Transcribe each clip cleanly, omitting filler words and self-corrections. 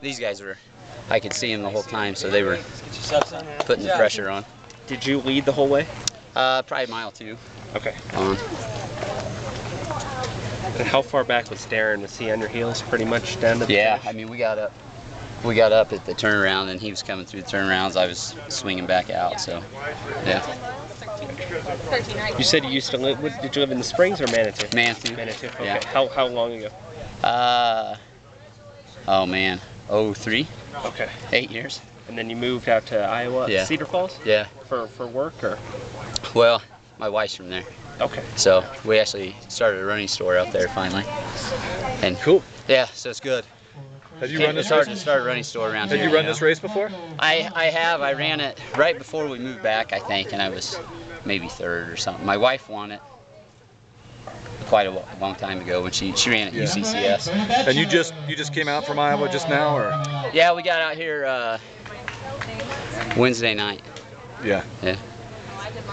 these guys were, I could see them the whole time, so they were putting the pressure on. Did you lead the whole way? Probably a mile or two. Okay. On. And how far back was Darren? Was he on your heels pretty much down to the finish? I mean, we got up at the turnaround, and he was coming through the turnarounds. I was swinging back out, so yeah. You said you used to live. Did you live in the Springs or Manitou? Manitou. Manitou. Okay. Yeah. How long ago? Oh man, 03. Okay. 8 years. And then you moved out to Iowa, Yeah. Cedar Falls? Yeah. For work or? Well, my wife's from there. Okay. So we actually started a running store out there finally. And cool. Yeah, so it's good. Have you run this It's hard race? to start a running store around here. Have you run this race before? I have. I ran it right before we moved back, I think, and I was maybe third or something. My wife won it quite a long time ago when she ran at UCCS. And you just came out from Iowa just now, or? Yeah, we got out here Wednesday night. Yeah. Yeah.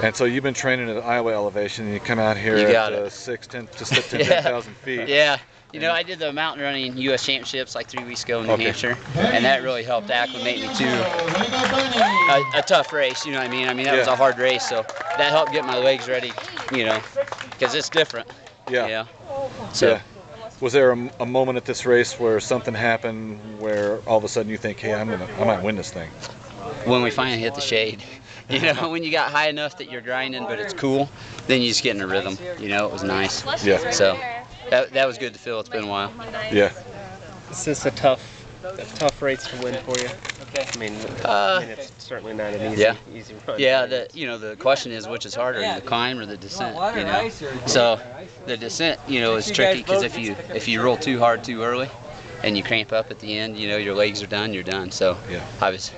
And so you've been training at Iowa elevation, and you come out here at 10,000 feet. Yeah. You know, I did the mountain running U.S. Championships like 3 weeks ago in New Hampshire, and that really helped acclimate me to a tough race, you know what I mean? I mean, that was a hard race, so that helped get my legs ready, you know, because it's different. Yeah. You know? So. Was there a moment at this race where something happened where all of a sudden you think, hey, I might win this thing? When we finally hit the shade. You know, when you got high enough that you're grinding, but it's cool, then you just get in a rhythm. You know, it was nice. Yeah. So that was good to feel. It's been a while. Yeah. This is a tough race to win for you. I mean, it's certainly not an easy run. Yeah. The question is, which is harder, the climb or the descent? You know. So the descent, you know, is tricky because if you roll too hard too early, and you cramp up at the end, you know, your legs are done. You're done. So I was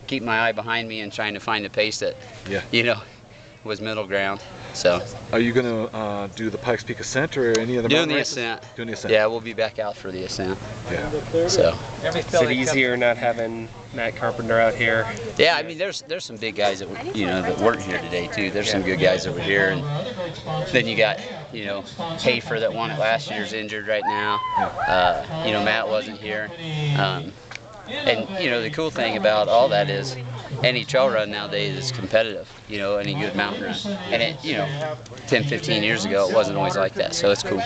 keeping my eye behind me and trying to find a pace that, you know, was middle ground. So. Are you going to do the Pikes Peak ascent or any other mountain races? Doing the ascent. Yeah, we'll be back out for the ascent. Yeah. So. Is it easier not having Matt Carpenter out here? Yeah, I mean, there's some big guys that that weren't here today too. There's some good guys that were here, and then you got Hafer that won it last year's injured right now. Matt wasn't here. And the cool thing about all that is any trail run nowadays is competitive, any good mountain run. And it, 10, 15 years ago, it wasn't always like that, so it's cool.